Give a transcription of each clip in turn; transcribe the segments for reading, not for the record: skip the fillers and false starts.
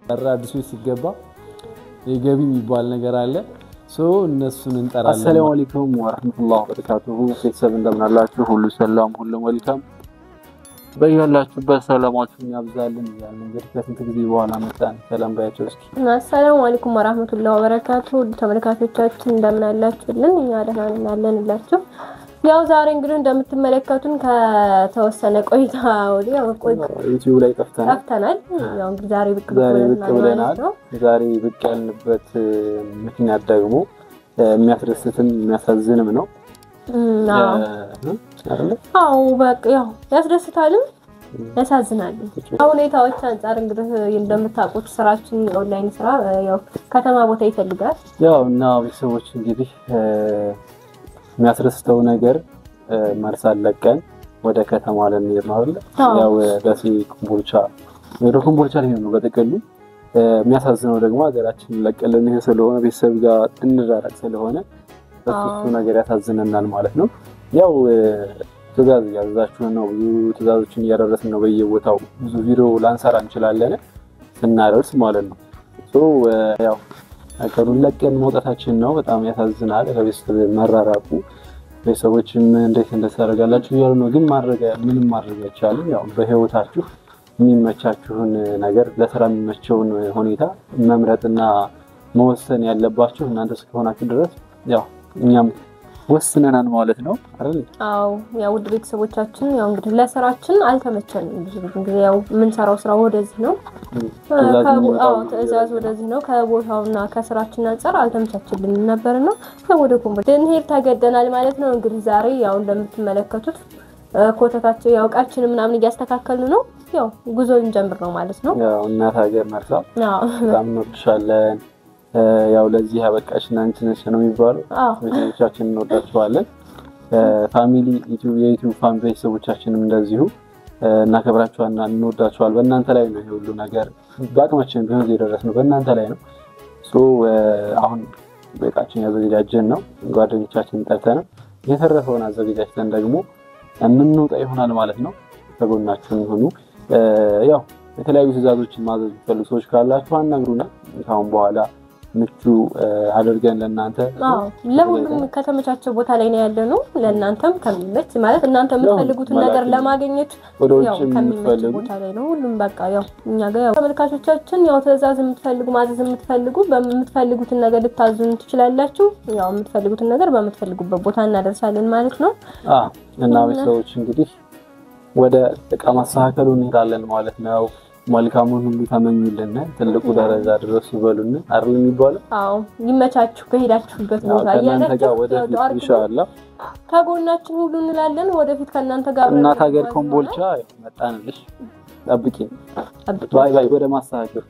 አዲሱ ሲገባ የገቢ የሚባል ነገር አለ እነሱን እንጠራለን አሰላሙ አለይኩም ወራህመቱላሂ ወበረካቱሁ ቤተሰብ እንደምን አላችሁ ሁሉ ሰላም ሁሉ መልካም በያላችሁበት ሰላማችሁን ያብዛልን ይላል እንግዲህ ከስንት ጊዜ በኋላ መጣን ሰላም ባያችሁ እስኪ አሰላሙ አለይኩም ወራህመቱላሂ ወበረካቱሁ ተመልካቾቻችን እንደምን አላችሁልን እኛ ደህና ነንላችሁ ያው ዛሬ እንግዲህ እንደምትመለከቱን ከተወሰነ ቆይታ ወዲያ ዩቲዩብ ላይ ጠፍተናል ያው እንግዲህ ዛሬ ብቅ ብለናል ዛሬ ብቅ ያልንበት ምክንያት ደግሞ የሚያስደስትም የሚያሳዝንም ነው አው በቃ ያው ያስደስታልም ያሳዝናል ሁኔታዎች አንፃር እንግዲህ እንደምታውቁት ስራችን ኦንላይን ስራ ያው ከተማ ቦታ ይፈልጋል ያው እና ቤተሰቦች እንግዲህ የሚያስደስተው ነገር መርሳል ለቀን ወደ ከተማ ለሚሄድ ነው አይደል ያው ደሴ ኮምቦልቻ ላይ ነው በተቀሉ የሚያሳዝነው ደግሞ ሀገራችን ለቀልን ይሄ ስለሆነ ቤተሰብ ጋር እንራራቅ ስለሆነ እሱ ነገር ያሳዝነናል ማለት ነው ያው ትዕዛዝ ያዛችሁን ነው ብዙ ትዕዛዞችን እያደረስን ነው በየቦታው ብዙ ቪዲዮ ላንሰራ እንችላለን ስናደርስ ማለት ነው ያው አቀሩን ለቀን መውጣታችን ነው በጣም ያሳዝናል ከቤተሰብ መራራቁ ቤተሰቦችም እንዴት እንደሰረጋላችሁ ያሉ ነው ግን ምንም ማድረግ አይቻልም ያው በህይወታችሁ የሚመቻችሁን ነገር ለስራ የሚመቸውን ሁኔታ መምረጥና መወሰን ያለባችሁ እናንተ እስከሆናችሁ ድረስ ያው እኛም ወስነናል ማለት ነው አይደል አው ያው ውድ ቤተሰቦቻችን ያው እንግዲህ ለስራችን አልተመቸንም ብዙ ጊዜ ያው ምን ሰራው ስራው ወደዚህ ነው ትዕዛዝ ወደዚህ ነው ከቦታውና ከስራችን አንፃር አልተመቻችልንም ነበርና ወደ ኮምቦልቻ እንሄድ ተገደናል ማለት ነው እንግዲህ ዛሬ ያው እንደምትመለከቱት ኮተታቸው ያው ቃችን ምናምን እያስተካከልን ነው ያው ጉዞ እንጀምር ነው ማለት ነው ያው እናት ሀገር መርሳ በጣም እንወድሻለን ያው ለዚህ ያበቃሽና አንቺ ነሽ ነው የሚባለው ቤተሰቦቻችንን እንወዳቸዋለን ፋሚሊ የዩቲዩብ ፋን ቤተሰቦቻችንም እንደዚሁ እናከብራቸዋልና እንወዳቸዋለን በእናንተ ላይ ነው ሁሉ ነገር ባቅማችን ቢሆን የደረስነው በእናንተ ላይ ነው አሁን በቃችን ያዘጋጀን ነው ጓደኞቻችንን ጠርተን የተረፈውን አዘጋጅተን ደግሞ እንንውጣ ይሆናል ማለት ነው ተጎናችሁን ሆኑ ያው የተለያዩ ትዕዛዞችን ማዘዝ ፈልጉ ሰዎች ካላችሁ አናግሩና ካሁን በኋላ ምቹ አድርገን ለእናንተ ለሁሉም ከተመቻቸ ቦታ ላይ ነው ያለነው ለእናንተም ከሚመች ማለት እናንተ የምትፈልጉትን ነገር ለማግኘት ያው ከሚመች ቦታ ላይ ነው ሁሉም በቃ ያው እኛ ጋር ያው ተመልካቾቻችን ያው ትዕዛዝ የምትፈልጉ ማዘዝ የምትፈልጉ በምትፈልጉትን ነገር ልታዙን ትችላላችሁ ያው የምትፈልጉትን ነገር በምትፈልጉበት ቦታ እናደርሳለን ማለት ነው እና ቤተሰቦች እንግዲህ ወደ እቃ ማስተካከሉ እንሄዳለን ማለት ነው መልካሙን ሁሉ ተመኙልን ትልቁ ደረጃ ድረስ ይበሉን አይደል የሚባለው አዎ ይመቻችሁ ከሄዳችሁበት ቦታ ያያችሁ ወደፊት ኢንሻአላህ ከጎናችን ሁሉ እንላለን ወደፊት ከናንተ ጋር እናት ሀገር ኮምቦልቻ መጣንልሽ ጠብቂ ባይ ወደ ማስተካከል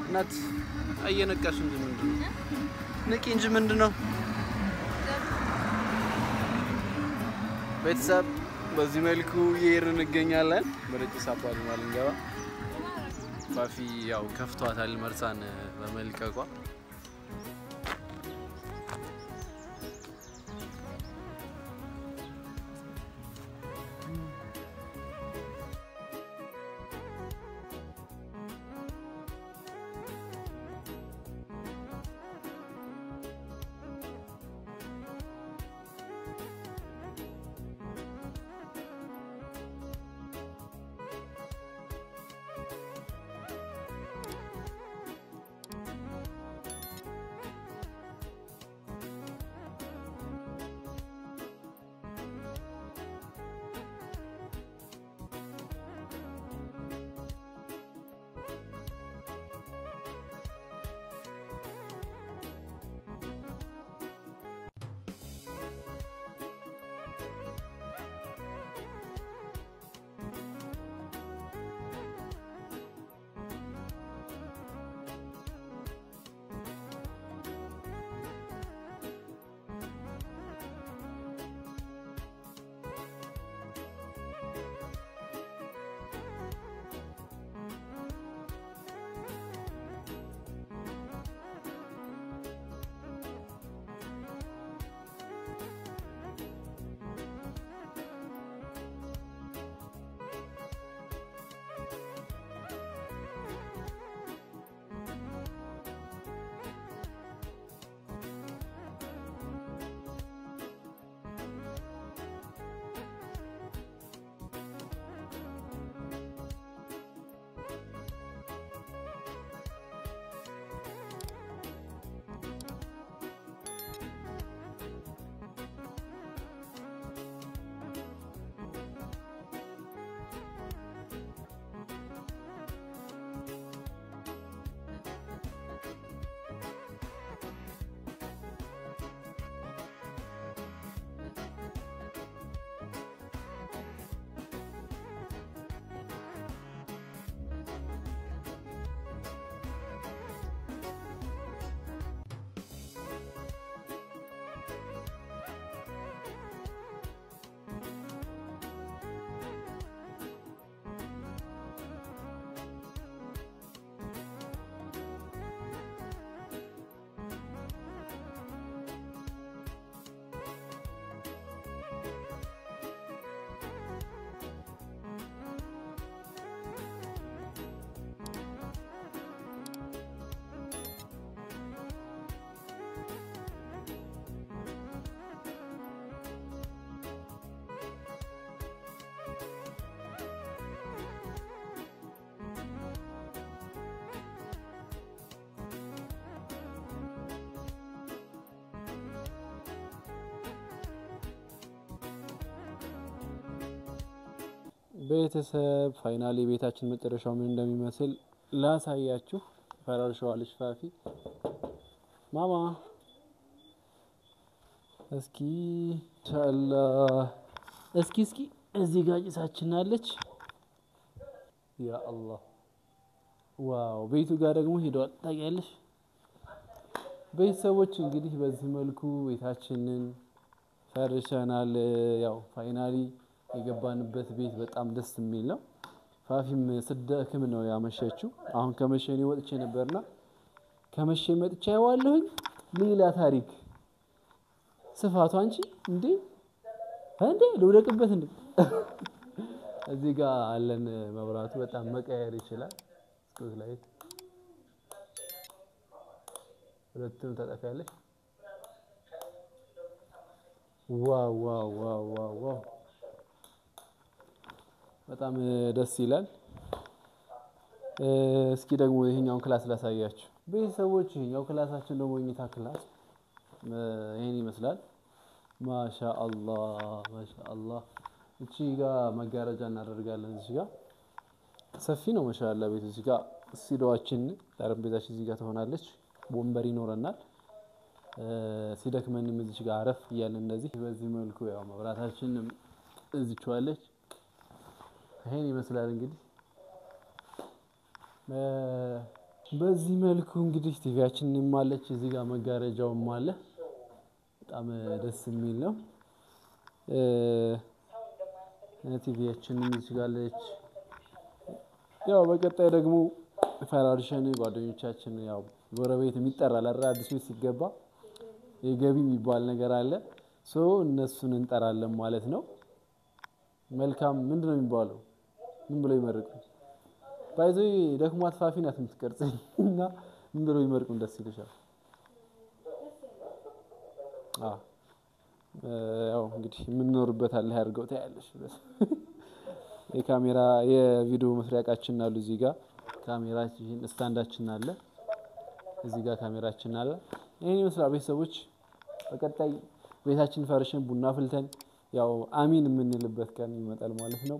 እናት አየነቃሽ እንጂ ምንድነው ንቂ እንጂ ምንድነው ቤተሰብ በዚህ መልኩ እየሄድን እንገኛለን ወደ ጭስ አባይ ማለት እንገባ ፋፊ ያው ከፍቷታል መርሳን በመልቀቋ ቤተሰብ ፋይናሊ ቤታችን መጨረሻው ምን እንደሚመስል ላሳያችሁ ፈራርሻዋለች ፋፊ ማማ እስኪ ኢንሻአላህ እስኪ እዚህ ጋር ጭሳችን አለች ያ አላህ ዋው ቤቱ ጋር ደግሞ ሄዷል ታውቂያለሽ ቤተሰቦች እንግዲህ በዚህ መልኩ ቤታችንን ፈርሸናል ያው ፋይናሊ የገባንበት ቤት በጣም ደስ የሚል ነው ፋፊም ስደክም ነው ያመሸችው አሁን ከመሸኔ ወጥቼ ነበርና ከመሸ መጥቼ ያዋለሁኝ ሌላ ታሪክ ስፋቱ አንቺ እንዴ ልውደቅበት እንዴ እዚህ ጋር አለን መብራቱ በጣም መቀየር ይችላል ስኩት ላይት ሁለቱም ተጠቃለች ዋው በጣም ደስ ይላል እስኪ ደግሞ ይሄኛውን ክላስ ላሳያችሁ ቤተሰቦች ይሄኛው ክላሳችን ደግሞ መኝታ ክላስ ይሄን ይመስላል ማሻአላህ እቺ ጋር መጋረጃ እናደርጋለን እዚህ ጋር ሰፊ ነው ማሻአላ ቤቱ እዚህ ጋር ሲዶአችን ጠረጴዛችን እዚህ ጋር ትሆናለች ወንበር ይኖርናል ሲደክመንም እዚህ ጋር አረፍ እያልን እንደዚህ በዚህ መልኩ ያው መብራታችን እዚህ ቻለች ይሄን ይመስላል እንግዲህ በዚህ መልኩ እንግዲህ ቲቪያችንም አለች እዚህ ጋር መጋረጃውም አለ በጣም ደስ የሚል ነው ቲቪያችንም እዚህ ጋር አለች ያው በቀጣይ ደግሞ ፈራርሸን ጓደኞቻችን ያው ጎረቤት የሚጠራል አዲስ ቤት ሲገባ የገቢ የሚባል ነገር አለ ሶ እነሱን እንጠራለን ማለት ነው መልካም ምንድነው የሚባለው ምን ብለው ይመርቁ ባይዘይ ደክሟት ፋፊ ናት የምትቀርጸኝ እና ምን ብለው ይመርቁ ደስ ይልሻል ያው እንግዲህ የምንኖርበት አለ ያርገው ታያለሽ የካሜራ የቪዲዮ መስሪያቃችን አሉ እዚህ ጋር ካሜራችን ስታንዳችን አለ እዚህ ጋር ካሜራችን አለ ይሄን ይመስላል ቤተሰቦች በቀጣይ ቤታችን ፈርሸን ቡና ፍልተን ያው አሚን የምንልበት ቀን ይመጣል ማለት ነው